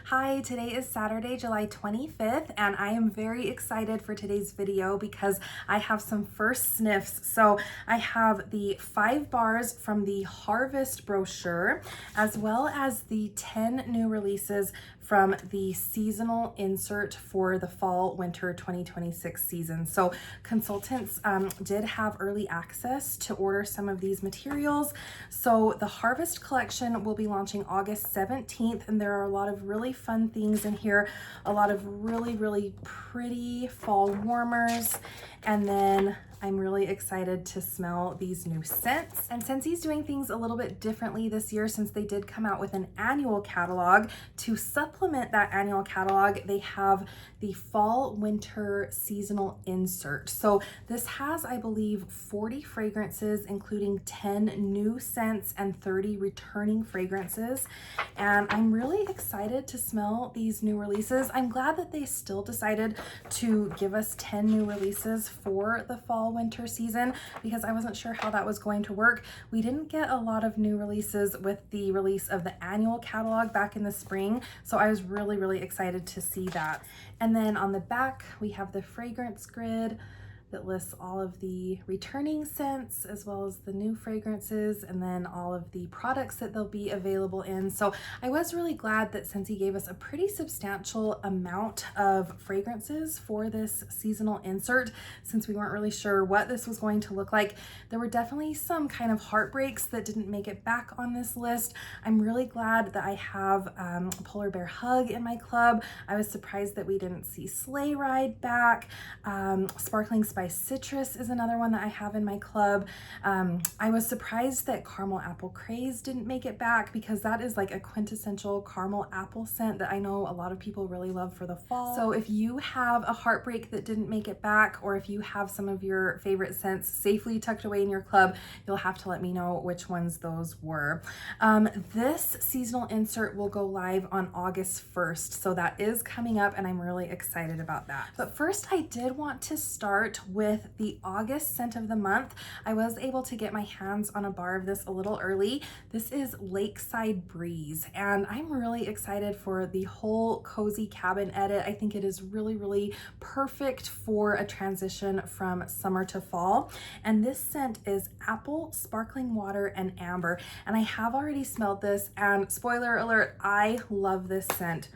Hi, today is Saturday, July 25th, and I am very excited for today's video because I have some first sniffs. So I have the 5 bars from the Harvest brochure, as well as the 10 new releases from the seasonal insert for the fall winter 2026 season. So consultants did have early access to order some of these materials. So the Harvest collection will be launching August 17th, and there are a lot of really fun things in here, a lot of really pretty fall warmers, and then I'm really excited to smell these new scents. And Scentsy's doing things a little bit differently this year since they did come out with an annual catalog. To supplement that annual catalog, they have the fall winter seasonal insert. So this has, I believe, 40 fragrances, including 10 new scents and 30 returning fragrances. And I'm really excited to smell these new releases. I'm glad that they still decided to give us 10 new releases for the fall winter season because I wasn't sure how that was going to work. We didn't get a lot of new releases with the release of the annual catalog back in the spring, so I was really excited to see that. And then on the back we have the fragrance grid that lists all of the returning scents as well as the new fragrances, and then all of the products that they'll be available in. So I was really glad that Scentsy gave us a pretty substantial amount of fragrances for this seasonal insert since we weren't really sure what this was going to look like. There were definitely some kind of heartbreaks that didn't make it back on this list. I'm really glad that I have Polar Bear Hug in my club. I was surprised that we didn't see Sleigh Ride back. Sparkling Spice Citrus is another one that I have in my club. I was surprised that Caramel Apple Craze didn't make it back because that is like a quintessential caramel apple scent that I know a lot of people really love for the fall. So if you have a heartbreak that didn't make it back, or if you have some of your favorite scents safely tucked away in your club, you'll have to let me know which ones those were. This seasonal insert will go live on August 1st, so that is coming up and I'm really excited about that. But first, I did want to start with the August scent of the month. I was able to get my hands on a bar of this a little early. This is Lakeside Breeze, and I'm really excited for the whole cozy cabin edit. I think it is really perfect for a transition from summer to fall. And this scent is apple, sparkling water, and amber. And I have already smelled this, and spoiler alert, I love this scent.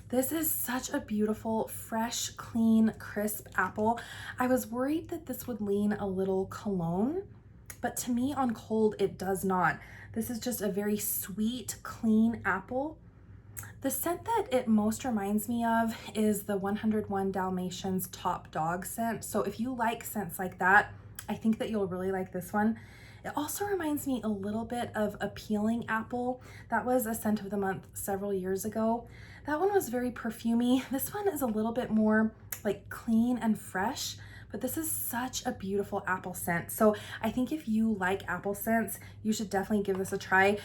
This is such a beautiful, fresh, clean, crisp apple. I was worried that this would lean a little cologne, but to me on cold, it does not. This is just a very sweet, clean apple. The scent that it most reminds me of is the 101 Dalmatians Top Dog scent. So if you like scents like that, I think that you'll really like this one. It also reminds me a little bit of Appealing Apple. That was a scent of the month several years ago. That one was very perfumey. This one is a little bit more like clean and fresh, but this is such a beautiful apple scent. So I think if you like apple scents, you should definitely give this a try.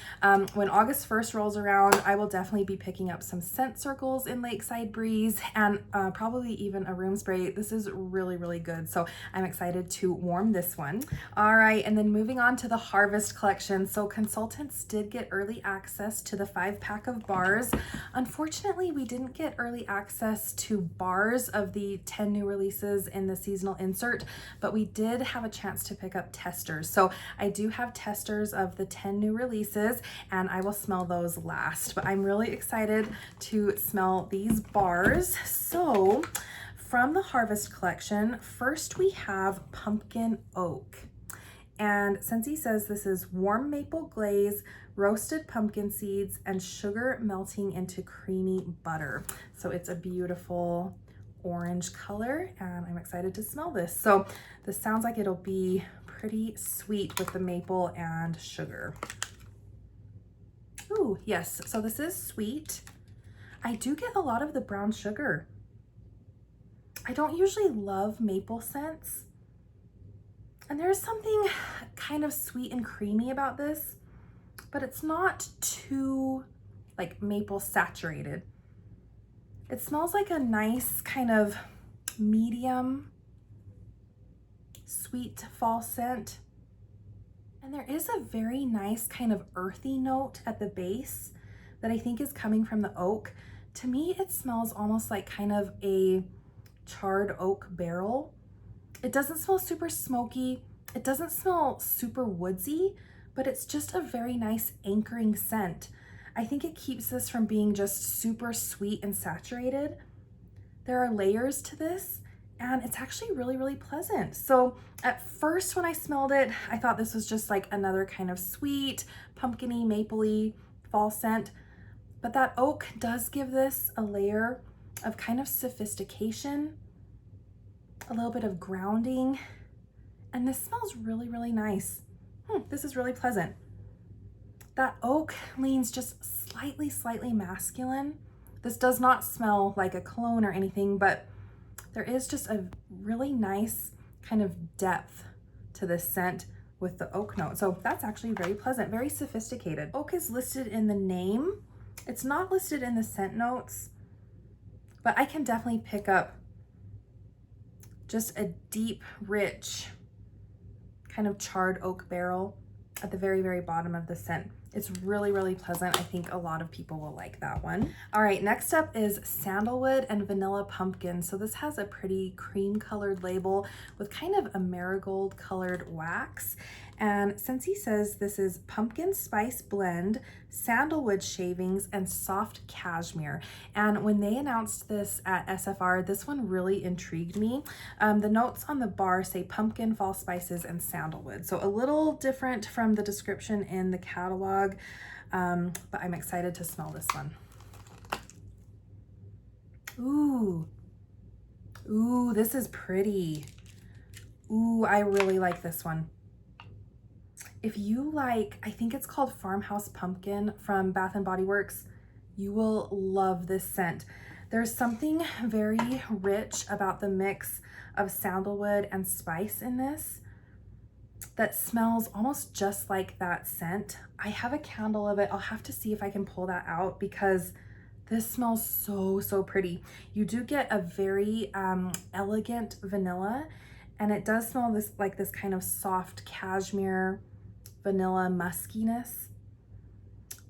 When August 1st rolls around, I will definitely be picking up some scent circles in Lakeside Breeze and probably even a room spray. This is really good. So I'm excited to warm this one. All right, and then moving on to the Harvest collection. So consultants did get early access to the 5-pack of bars. Unfortunately, we didn't get early access to bars of the 10 new releases in the seasonal insert, but we did have a chance to pick up testers. So I do have testers of the 10 new releases, and I will smell those last, but I'm really excited to smell these bars. So from the Harvest collection, first we have Pumpkin Oak. And Scentsy says this is warm maple glaze, roasted pumpkin seeds, and sugar melting into creamy butter. So it's a beautiful orange color, and I'm excited to smell this. So this sounds like it'll be pretty sweet with the maple and sugar. Ooh, yes, so this is sweet. I do get a lot of the brown sugar. I don't usually love maple scents, and there's something kind of sweet and creamy about this, but it's not too like maple saturated. It smells like a nice kind of medium sweet fall scent. And there is a very nice kind of earthy note at the base that I think is coming from the oak. To me, it smells almost like kind of a charred oak barrel. It doesn't smell super smoky. It doesn't smell super woodsy, but it's just a very nice anchoring scent. I think it keeps this from being just super sweet and saturated. There are layers to this, and it's actually really, really pleasant. So at first when I smelled it, I thought this was just like another kind of sweet, pumpkin-y, mapley fall scent. But that oak does give this a layer of kind of sophistication, a little bit of grounding, and this smells really, really nice. This is really pleasant. That oak leans just slightly masculine. This does not smell like a cologne or anything, but there is just a really nice kind of depth to this scent with the oak note. So that's actually very pleasant, very sophisticated. Oak is listed in the name. It's not listed in the scent notes, but I can definitely pick up just a deep, rich, kind of charred oak barrel at the very, very bottom of the scent. It's really, really pleasant. I think a lot of people will like that one. All right, next up is Sandalwood and Vanilla Pumpkin. So this has a pretty cream colored label with kind of a marigold colored wax. And Scentsy says this is pumpkin spice blend, sandalwood shavings, and soft cashmere. And when they announced this at SFR, this one really intrigued me. The notes on the bar say pumpkin, fall spices, and sandalwood. So a little different from the description in the catalog, but I'm excited to smell this one. Ooh, this is pretty. Ooh, I really like this one. If you like, I think it's called Farmhouse Pumpkin from Bath & Body Works, you will love this scent. There's something very rich about the mix of sandalwood and spice in this that smells almost just like that scent. I have a candle of it. I'll have to see if I can pull that out because this smells so pretty. You do get a very elegant vanilla, and it does smell like this kind of soft cashmere vanilla muskiness,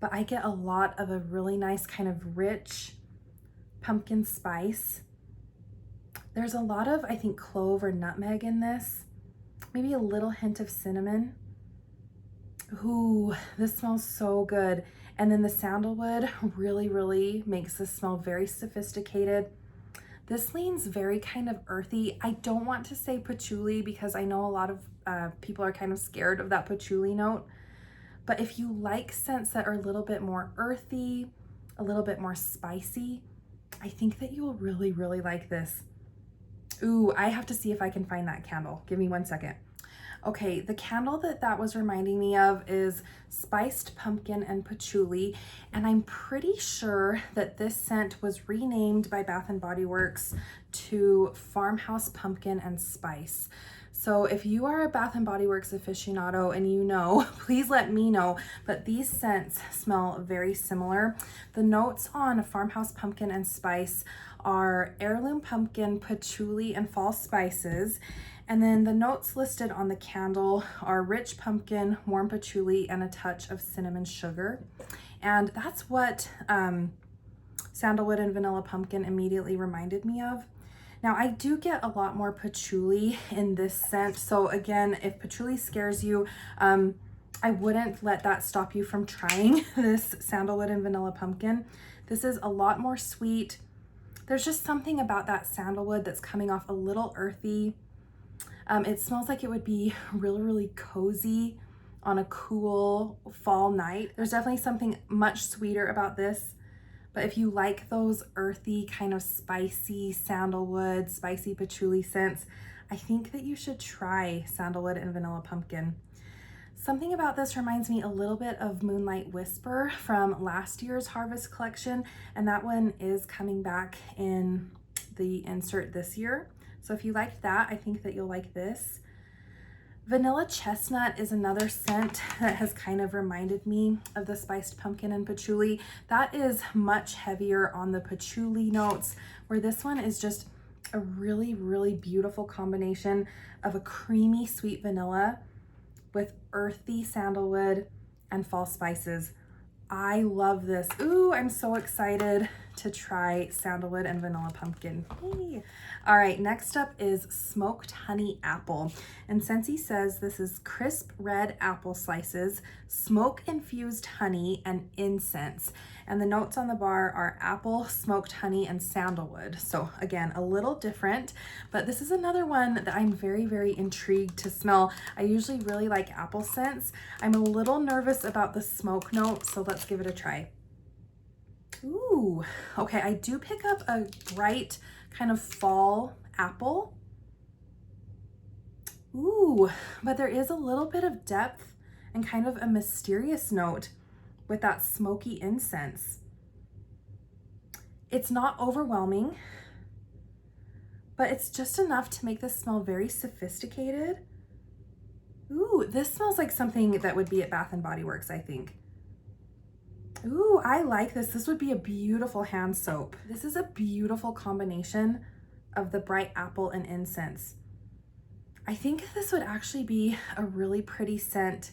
but I get a lot of a really nice kind of rich pumpkin spice. There's a lot of, I think, clove or nutmeg in this, maybe a little hint of cinnamon. Ooh, this smells so good. And then the sandalwood really makes this smell very sophisticated. This leans very kind of earthy. I don't want to say patchouli because I know a lot of people are kind of scared of that patchouli note. But if you like scents that are a little bit more earthy, a little bit more spicy, I think that you will really like this. Ooh, I have to see if I can find that candle. Give me 1 second. Okay, the candle that was reminding me of is Spiced Pumpkin and Patchouli, and I'm pretty sure that this scent was renamed by Bath & Body Works to Farmhouse Pumpkin and Spice. So if you are a Bath & Body Works aficionado and you know, please let me know, but these scents smell very similar. The notes on Farmhouse Pumpkin and Spice are heirloom pumpkin, patchouli, and fall spices. And then the notes listed on the candle are rich pumpkin, warm patchouli, and a touch of cinnamon sugar. And that's what Sandalwood and Vanilla Pumpkin immediately reminded me of. Now I do get a lot more patchouli in this scent. So again, if patchouli scares you, I wouldn't let that stop you from trying this Sandalwood and Vanilla Pumpkin. This is a lot more sweet. There's just something about that sandalwood that's coming off a little earthy. It smells like it would be really cozy on a cool fall night. There's definitely something much sweeter about this, but if you like those earthy kind of spicy sandalwood, spicy patchouli scents, I think that you should try Sandalwood and Vanilla Pumpkin. Something about this reminds me a little bit of Moonlight Whisper from last year's Harvest collection, and that one is coming back in the insert this year. So if you liked that, I think that you'll like this. Vanilla Chestnut is another scent that has kind of reminded me of the Spiced Pumpkin and Patchouli. That is much heavier on the patchouli notes, where this one is just a really beautiful combination of a creamy sweet vanilla with earthy sandalwood and fall spices. I love this. Ooh, I'm so excited to try sandalwood and vanilla pumpkin. Yay. All right, next up is smoked honey apple. And Scentsy says this is crisp red apple slices, smoke infused honey, and incense. And the notes on the bar are apple, smoked honey, and sandalwood. So again, a little different, but this is another one that I'm very, very intrigued to smell. I usually really like apple scents. I'm a little nervous about the smoke note, so let's give it a try. Ooh, okay, I do pick up a bright kind of fall apple. Ooh, but there is a little bit of depth and kind of a mysterious note with that smoky incense. It's not overwhelming, but it's just enough to make this smell very sophisticated. Ooh, this smells like something that would be at Bath and Body Works, I think. Ooh, I like this. This would be a beautiful hand soap. This is a beautiful combination of the bright apple and incense. I think this would actually be a really pretty scent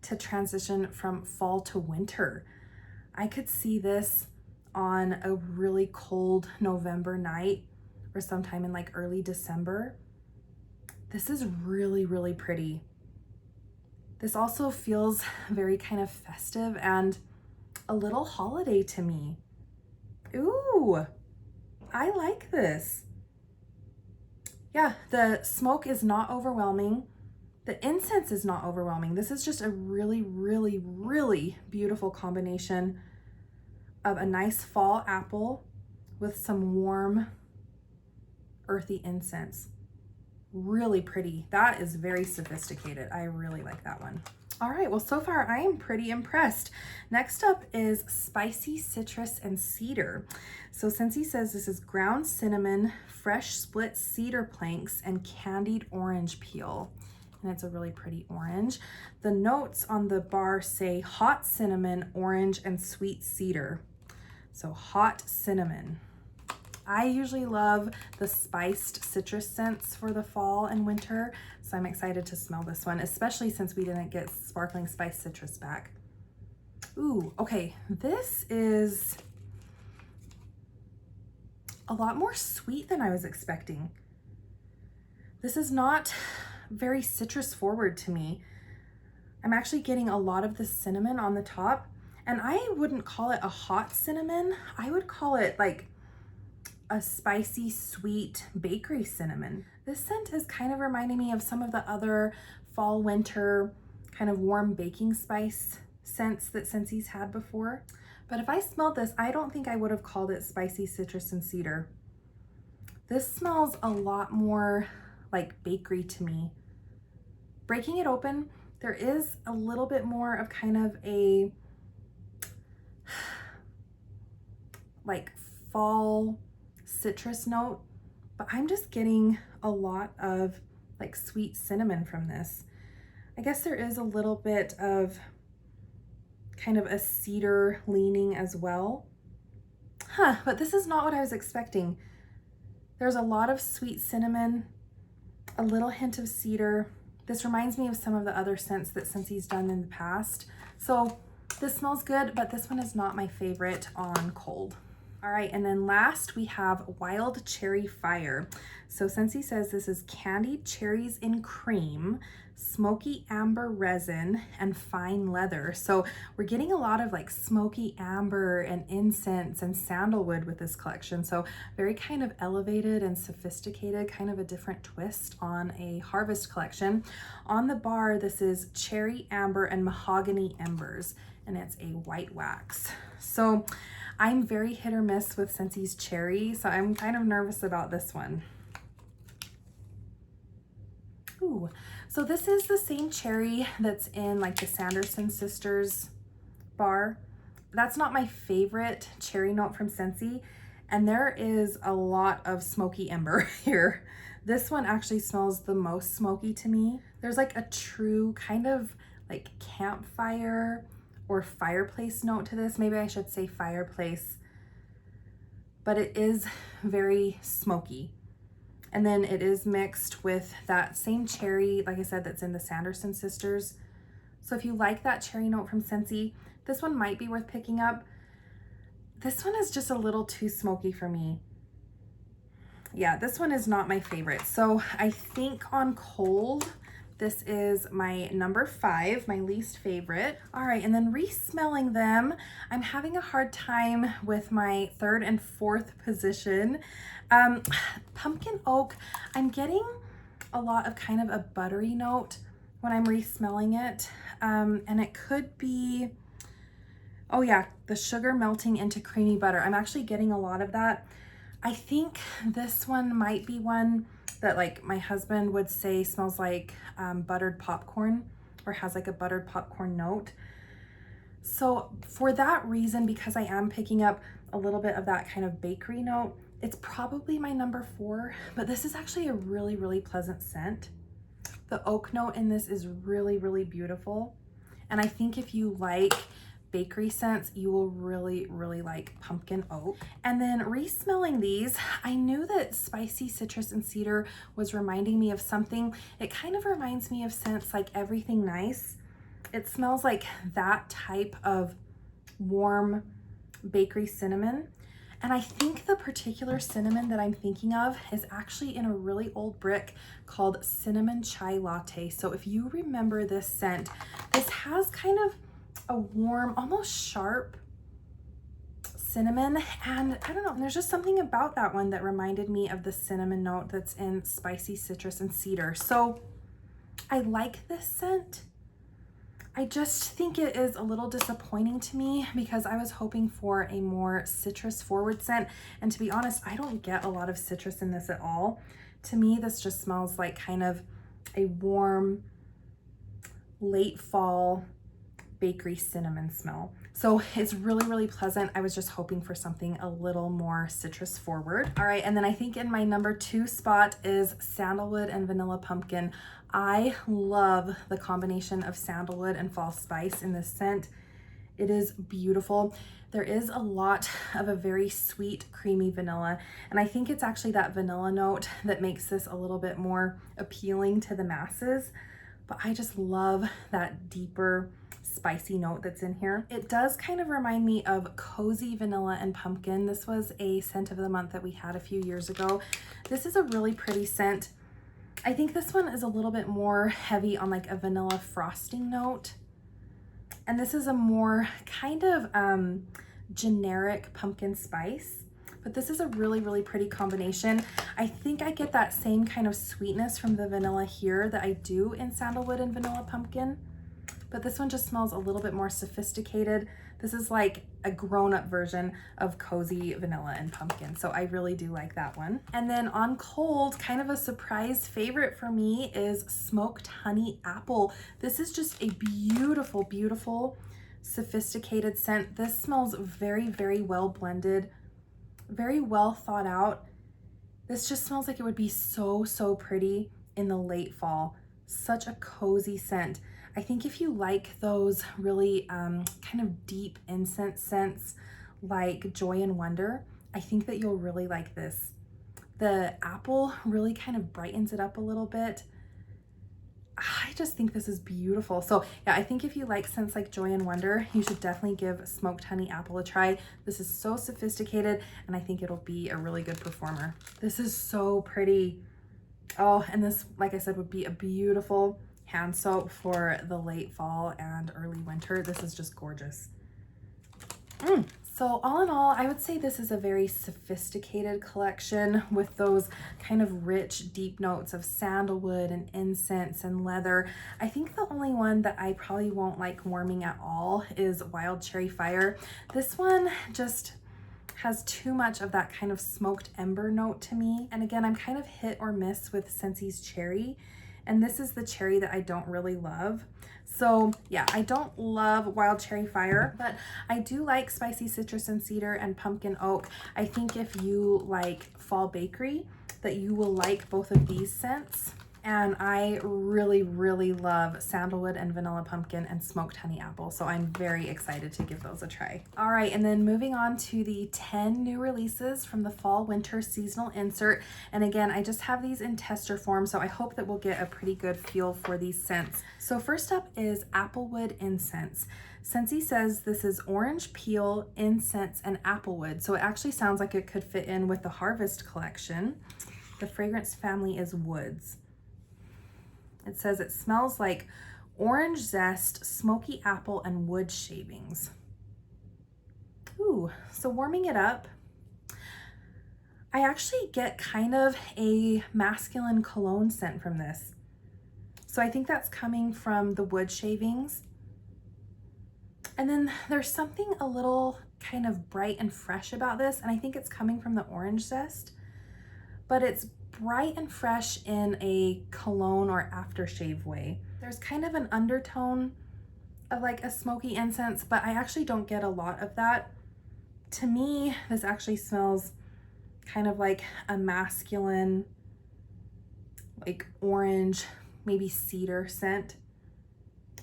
to transition from fall to winter. I could see this on a really cold November night or sometime in like early December. This is really, really pretty. This also feels very kind of festive and a little holiday to me. Ooh, I like this. Yeah, the smoke is not overwhelming. The incense is not overwhelming. This is just a really, really, really beautiful combination of a nice fall apple with some warm, earthy incense. Really pretty. That is very sophisticated. I really like that one. All right, well, so far I am pretty impressed. Next up is spicy citrus and cedar. So Scentsy says this is ground cinnamon, fresh split cedar planks, and candied orange peel. And it's a really pretty orange. The notes on the bar say hot cinnamon, orange, and sweet cedar. So hot cinnamon. I usually love the spiced citrus scents for the fall and winter, so I'm excited to smell this one, especially since we didn't get sparkling spice citrus back. Ooh, okay, this is a lot more sweet than I was expecting. This is not very citrus forward to me. I'm actually getting a lot of the cinnamon on the top, and I wouldn't call it a hot cinnamon. I would call it like a spicy, sweet bakery cinnamon. This scent is kind of reminding me of some of the other fall, winter, kind of warm baking spice scents that Scentsy's had before. But if I smelled this, I don't think I would have called it spicy citrus and cedar. This smells a lot more like bakery to me. Breaking it open, there is a little bit more of kind of a like fall citrus note, but I'm just getting a lot of like sweet cinnamon from this. I guess there is a little bit of kind of a cedar leaning as well. But this is not what I was expecting. There's a lot of sweet cinnamon, a little hint of cedar. This reminds me of some of the other scents that Scentsy's done in the past. So this smells good, but this one is not my favorite on cold. All right, and then last we have Wild Cherry Fire. So Scentsy says this is candied cherries in cream, smoky amber resin, and fine leather. So we're getting a lot of like smoky amber and incense and sandalwood with this collection. So very kind of elevated and sophisticated, kind of a different twist on a harvest collection. On the bar, this is cherry amber and mahogany embers, and it's a white wax. So I'm very hit or miss with Scentsy's cherry, so I'm kind of nervous about this one. Ooh, so this is the same cherry that's in like the Sanderson Sisters bar. That's not my favorite cherry note from Scentsy, and there is a lot of smoky ember here. This one actually smells the most smoky to me. There's like a true kind of like campfire or fireplace note to this. Maybe I should say fireplace, but it is very smoky. And then it is mixed with that same cherry, like I said, that's in the Sanderson Sisters. So if you like that cherry note from Scentsy, this one might be worth picking up. This one is just a little too smoky for me. Yeah, this one is not my favorite. So I think on cold, this is my number 5, my least favorite. All right, and then re-smelling them, I'm having a hard time with my 3rd and 4th position. Pumpkin oak, I'm getting a lot of kind of a buttery note when I'm re-smelling it. And it could be, oh yeah, the sugar melting into creamy butter. I'm actually getting a lot of that. I think this one might be one that like my husband would say smells like buttered popcorn, or has like a buttered popcorn note. So for that reason, because I am picking up a little bit of that kind of bakery note, it's probably my number 4, but this is actually a really, really pleasant scent. The oak note in this is really, really beautiful. And I think if you like bakery scents, you will really, really like pumpkin oak. And then re-smelling these, I knew that spicy citrus and cedar was reminding me of something. It kind of reminds me of scents like Everything Nice. It smells like that type of warm bakery cinnamon. And I think the particular cinnamon that I'm thinking of is actually in a really old brick called Cinnamon Chai Latte. So if you remember this scent, this has kind of a warm, almost sharp cinnamon, and I don't know, there's just something about that one that reminded me of the cinnamon note that's in spicy citrus and cedar. So I like this scent. I just think it is a little disappointing to me because I was hoping for a more citrus forward scent, and to be honest, I don't get a lot of citrus in this at all. To me, this just smells like kind of a warm late fall bakery cinnamon smell. So it's really, really pleasant. I was just hoping for something a little more citrus forward. All right, and then I think in my number 2 spot is sandalwood and vanilla pumpkin. I love the combination of sandalwood and fall spice in this scent. It is beautiful. There is a lot of a very sweet, creamy vanilla, and I think it's actually that vanilla note that makes this a little bit more appealing to the masses, but I just love that deeper, spicy note that's in here. It does kind of remind me of Cozy Vanilla and Pumpkin. This was a scent of the month that we had a few years ago. This is a really pretty scent. I think this one is a little bit more heavy on like a vanilla frosting note. And this is a more kind of generic pumpkin spice, but this is a really, really pretty combination. I think I get that same kind of sweetness from the vanilla here that I do in sandalwood and vanilla pumpkin, but this one just smells a little bit more sophisticated. This is like a grown-up version of Cozy Vanilla and Pumpkin, so I really do like that one. And then on cold, kind of a surprise favorite for me is Smoked Honey Apple. This is just a beautiful, beautiful, sophisticated scent. This smells very, very well blended, very well thought out. This just smells like it would be so, so pretty in the late fall. Such a cozy scent. I think if you like those really kind of deep incense scents like Joy and Wonder, I think that you'll really like this. The apple really kind of brightens it up a little bit. I just think this is beautiful. So yeah, I think if you like scents like Joy and Wonder, you should definitely give Smoked Honey Apple a try. This is so sophisticated, and I think it'll be a really good performer. This is so pretty. Oh, and this, like I said, would be a beautiful hand soap for the late fall and early winter. This is just gorgeous. So all in all, I would say this is a very sophisticated collection with those kind of rich, deep notes of sandalwood and incense and leather. I think the only one that I probably won't like warming at all is Wild Cherry Fire. This one just has too much of that kind of smoked ember note to me. And again, I'm kind of hit or miss with Scentsy's cherry. And this is the cherry that I don't really love. So yeah, I don't love Wild Cherry Fire, but I do like Spicy Citrus and Cedar and Pumpkin Oak. I think if you like fall bakery, that you will like both of these scents. And I really, really love sandalwood and vanilla pumpkin and smoked honey apple. So I'm very excited to give those a try. All right, and then moving on to the 10 new releases from the fall winter seasonal insert. And again, I just have these in tester form, so I hope that we'll get a pretty good feel for these scents. So first up is Applewood Incense. Scentsy says this is orange peel, incense, and applewood. So it actually sounds like it could fit in with the Harvest collection. The fragrance family is woods. It says it smells like orange zest, smoky apple, and wood shavings. Ooh, so warming it up, I actually get kind of a masculine cologne scent from this. So I think that's coming from the wood shavings. And then there's something a little kind of bright and fresh about this, and I think it's coming from the orange zest, but it's bright and fresh in a cologne or aftershave way. There's kind of an undertone of like a smoky incense, but I actually don't get a lot of that. To me, this actually smells kind of like a masculine, like orange, maybe cedar scent.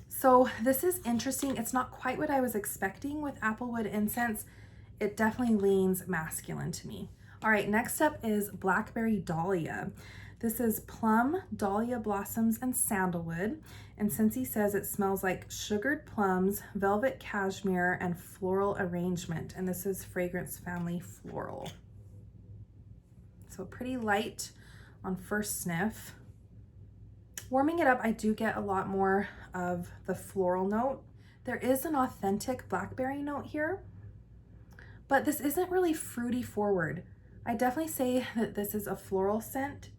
So this is interesting. It's not quite what I was expecting with Applewood Incense. It definitely leans masculine to me. All right, next up is Blackberry Dahlia. This is plum, dahlia blossoms, and sandalwood. And Scentsy says it smells like sugared plums, velvet cashmere, and floral arrangement. And this is fragrance family floral. So pretty light on first sniff. Warming it up, I do get a lot more of the floral note. There is an authentic blackberry note here, but this isn't really fruity forward. I definitely say that this is a floral scent,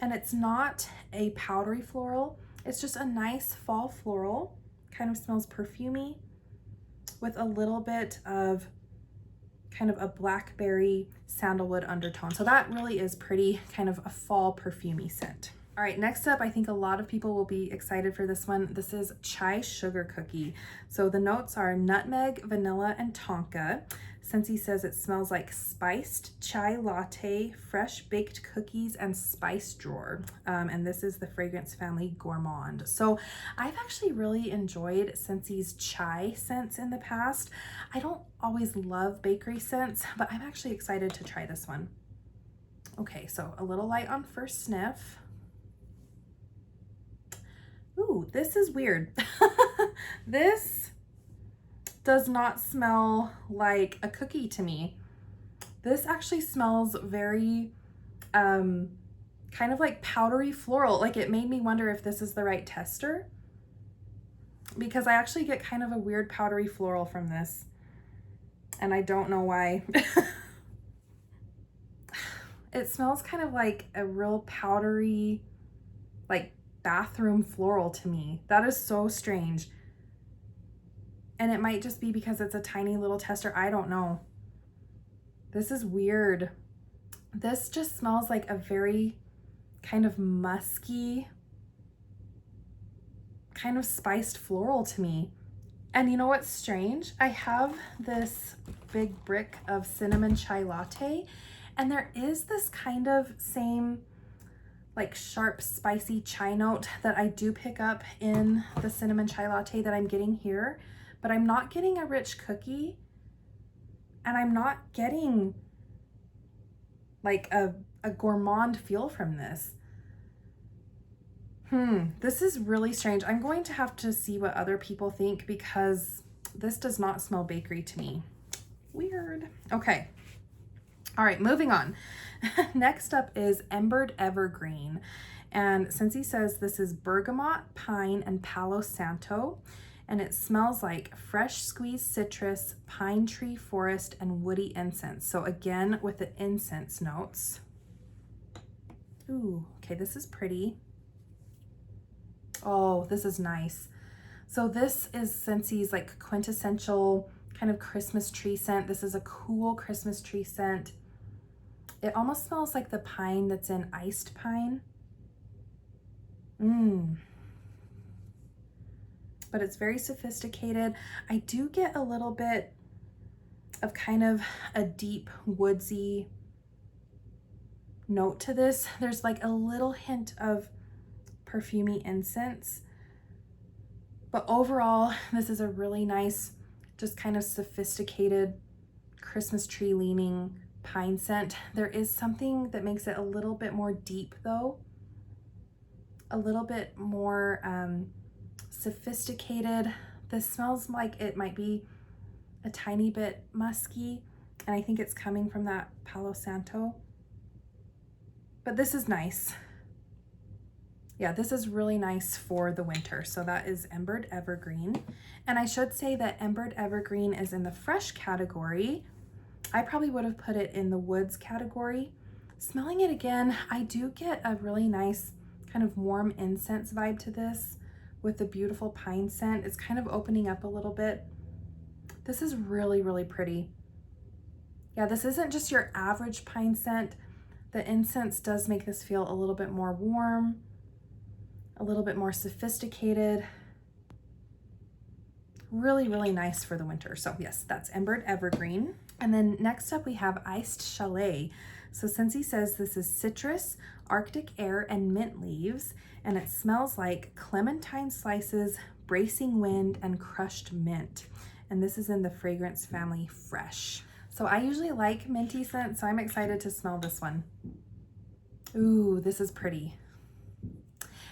and it's not a powdery floral. It's just a nice fall floral, kind of smells perfumey with a little bit of kind of a blackberry sandalwood undertone. So that really is pretty kind of a fall perfumey scent. All right, next up, I think a lot of people will be excited for this one. This is Chai Sugar Cookie. So the notes are nutmeg, vanilla, and tonka. Scentsy says it smells like spiced chai latte, fresh baked cookies, and spice drawer. And this is the fragrance family Gourmand. So I've actually really enjoyed Scentsy's chai scents in the past. I don't always love bakery scents, but I'm actually excited to try this one. Okay, so a little light on first sniff. Ooh, this is weird. This does not smell like a cookie to me. This actually smells very kind of like powdery floral. Like it made me wonder if this is the right tester, because I actually get kind of a weird powdery floral from this, and I don't know why. It smells kind of like a real powdery, like bathroom floral to me. That is so strange. And it might just be because it's a tiny little tester. I don't know. This is weird. This just smells like a very kind of musky, kind of spiced floral to me. And you know what's strange? I have this big brick of cinnamon chai latte, and there is this kind of same like sharp, spicy chai note that I do pick up in the cinnamon chai latte that I'm getting here, but I'm not getting a rich cookie, and I'm not getting like a gourmand feel from this. This is really strange. I'm going to have to see what other people think, because this does not smell bakery to me. Weird. Okay. All right, moving on. Next up is Embered Evergreen. And Scentsy says this is bergamot, pine, and palo santo. And it smells like fresh squeezed citrus, pine tree forest, and woody incense. So again, with the incense notes. Ooh, okay, this is pretty. Oh, this is nice. So this is Scentsy's like quintessential kind of Christmas tree scent. This is a cool Christmas tree scent. It almost smells like the pine that's in iced pine. But it's very sophisticated. I do get a little bit of kind of a deep woodsy note to this. There's like a little hint of perfumey incense. But overall, this is a really nice, just kind of sophisticated Christmas tree leaning pine scent. There is something that makes it a little bit more deep though, a little bit more sophisticated. This smells like it might be a tiny bit musky, and I think it's coming from that Palo Santo. But this is nice. Yeah, this is really nice for the winter. So that is Embered Evergreen. And I should say that Embered Evergreen is in the fresh category. I probably would have put it in the woods category. Smelling it again, I do get a really nice kind of warm incense vibe to this with the beautiful pine scent. It's kind of opening up a little bit. This is really, really pretty. Yeah, this isn't just your average pine scent. The incense does make this feel a little bit more warm, a little bit more sophisticated. Really, really nice for the winter. So yes, that's Embered Evergreen. And then next up we have Iced Chalet. So Scentsy says this is citrus, Arctic air, and mint leaves, and it smells like clementine slices, bracing wind, and crushed mint. And this is in the fragrance family Fresh. So I usually like minty scents, so I'm excited to smell this one. Ooh, this is pretty.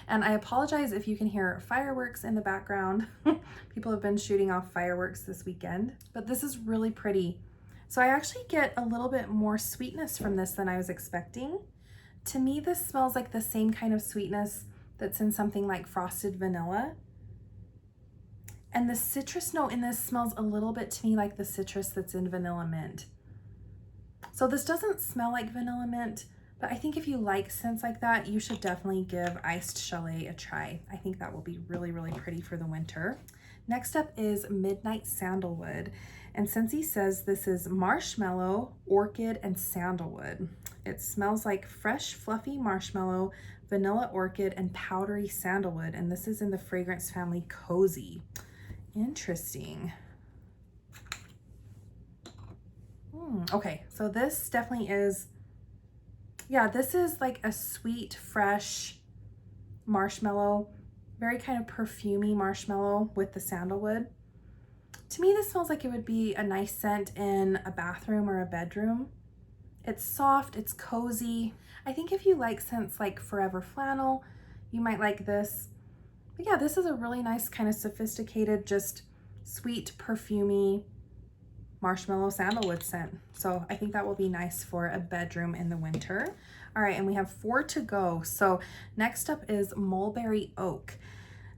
And I apologize if you can hear fireworks in the background. People have been shooting off fireworks this weekend, but this is really pretty. So I actually get a little bit more sweetness from this than I was expecting. To me, this smells like the same kind of sweetness that's in something like frosted vanilla. And the citrus note in this smells a little bit to me like the citrus that's in vanilla mint. So this doesn't smell like vanilla mint, but I think if you like scents like that, you should definitely give Iced Chalet a try. I think that will be really, really pretty for the winter. Next up is Midnight Sandalwood. And Scentsy says this is marshmallow, orchid, and sandalwood. It smells like fresh, fluffy marshmallow, vanilla orchid, and powdery sandalwood. And this is in the fragrance family Cozy. Interesting. Okay, so this definitely is, yeah, this is like a sweet, fresh marshmallow, very kind of perfumey marshmallow with the sandalwood. To me, this smells like it would be a nice scent in a bathroom or a bedroom. It's soft, it's cozy. I think if you like scents like Forever Flannel, you might like this. But yeah, this is a really nice kind of sophisticated, just sweet, perfumey marshmallow sandalwood scent. So I think that will be nice for a bedroom in the winter. All right, and we have 4 to go. So next up is Mulberry Oak.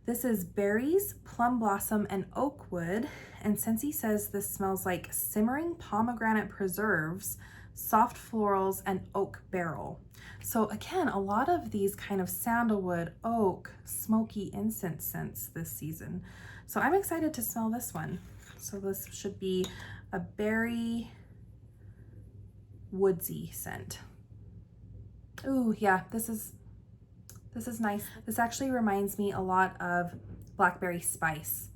This is berries, plum blossom, and oak wood. And Scentsy says this smells like simmering pomegranate preserves, soft florals, and oak barrel. So again, a lot of these kind of sandalwood, oak, smoky incense scents this season. So I'm excited to smell this one. So this should be a berry woodsy scent. Ooh, yeah, this is nice. This actually reminds me a lot of Blackberry Spice.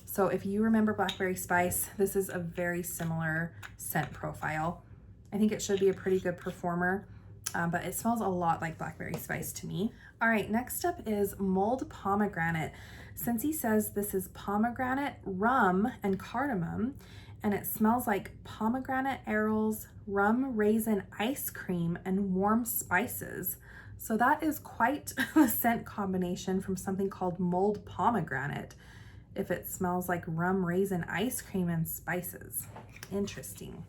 So if you remember Blackberry Spice, this is a very similar scent profile. I think it should be a pretty good performer, but it smells a lot like Blackberry Spice to me. All right, next up is Mulled Pomegranate. Scentsy says this is pomegranate, rum, and cardamom, and it smells like pomegranate arils, rum raisin ice cream, and warm spices. So that is quite a scent combination from something called mulled pomegranate, if it smells like rum raisin ice cream and spices. Interesting.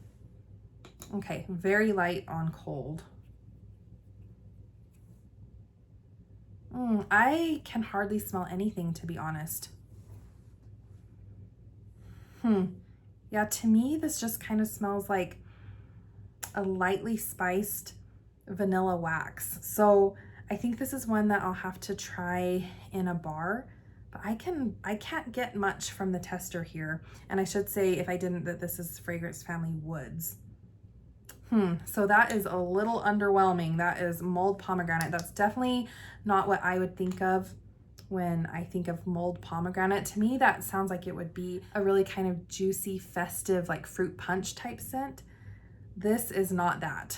Okay, very light on cold. I can hardly smell anything, to be honest. Yeah, to me, this just kind of smells like a lightly spiced vanilla wax. So I think this is one that I'll have to try in a bar, but I can't get much from the tester here. And I should say, if I didn't, that this is Fragrance Family Woods. So that is a little underwhelming. That is mulled pomegranate. That's definitely not what I would think of when I think of mulled pomegranate. To me, that sounds like it would be a really kind of juicy, festive, like fruit punch type scent. This is not that.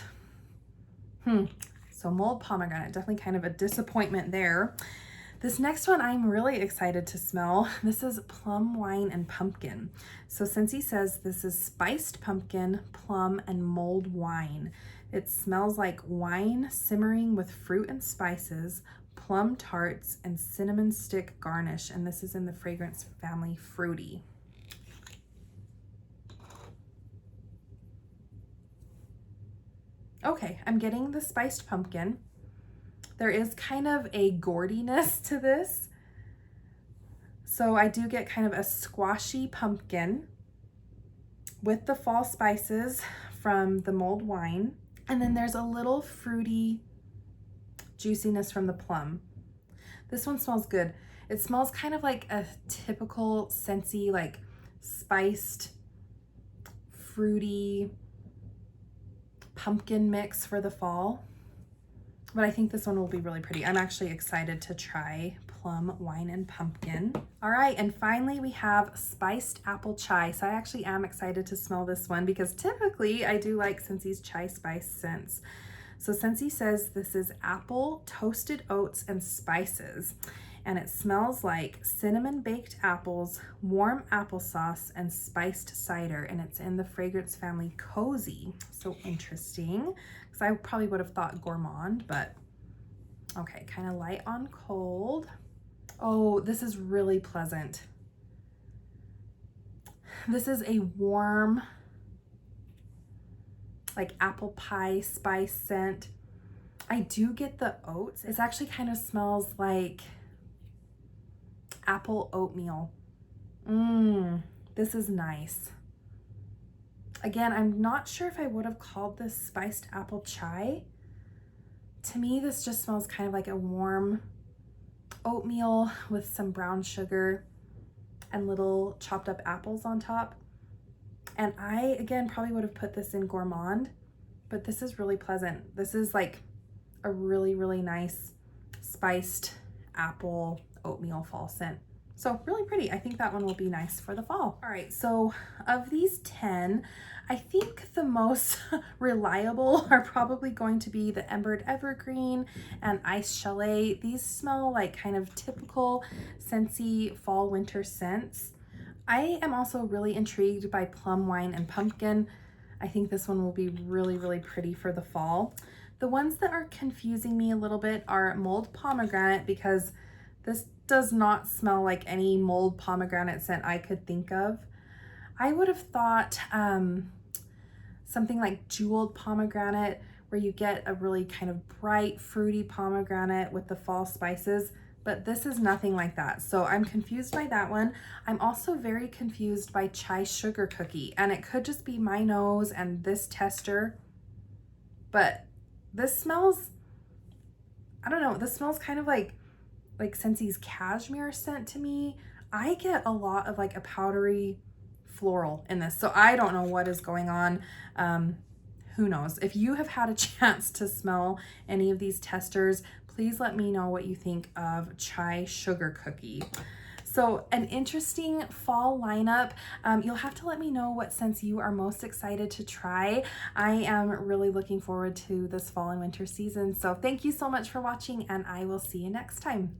So mulled pomegranate, definitely kind of a disappointment there. This next one I'm really excited to smell. This is plum wine and pumpkin. So Scentsy says this is spiced pumpkin, plum, and mulled wine. It smells like wine simmering with fruit and spices, plum tarts, and cinnamon stick garnish. And this is in the fragrance family Fruity. Okay, I'm getting the spiced pumpkin. There is kind of a gourdiness to this. So I do get kind of a squashy pumpkin with the fall spices from the mulled wine. And then there's a little fruity juiciness from the plum. This one smells good. It smells kind of like a typical Scentsy, like spiced, fruity pumpkin mix for the fall. But I think this one will be really pretty. I'm actually excited to try plum wine and pumpkin. All right, and finally we have spiced apple chai. So I actually am excited to smell this one because typically I do like Scentsy's chai spice scents. So Scentsy says this is apple, toasted oats, and spices. And it smells like cinnamon baked apples, warm applesauce, and spiced cider. And it's in the fragrance family Cozy. So interesting, because I probably would have thought gourmand, but okay, kind of light on cold. Oh, this is really pleasant. This is a warm, like apple pie spice scent. I do get the oats. It actually kind of smells like apple oatmeal. This is nice. Again, I'm not sure if I would have called this spiced apple chai. To me, this just smells kind of like a warm oatmeal with some brown sugar and little chopped up apples on top. And I, again, probably would have put this in gourmand, but this is really pleasant. This is like a really, really nice spiced apple oatmeal fall scent. So really pretty. I think that one will be nice for the fall. All right, so of these 10, I think the most reliable are probably going to be the Embered Evergreen and Ice Chalet. These smell like kind of typical Scentsy fall winter scents. I am also really intrigued by plum wine and pumpkin. I think this one will be really, really pretty for the fall. The ones that are confusing me a little bit are mulled pomegranate, because this does not smell like any mulled pomegranate scent I could think of. I would have thought something like jeweled pomegranate, where you get a really kind of bright fruity pomegranate with the fall spices, but this is nothing like that. So I'm confused by that one. I'm also very confused by chai sugar cookie, and it could just be my nose and this tester, but this smells, I don't know, this smells kind of like Scentsy's cashmere scent to me. I get a lot of like a powdery floral in this, so I don't know what is going on. Who knows? If you have had a chance to smell any of these testers, please let me know what you think of chai sugar cookie. So an interesting fall lineup. You'll have to let me know what scents you are most excited to try. I am really looking forward to this fall and winter season. So thank you so much for watching, and I will see you next time.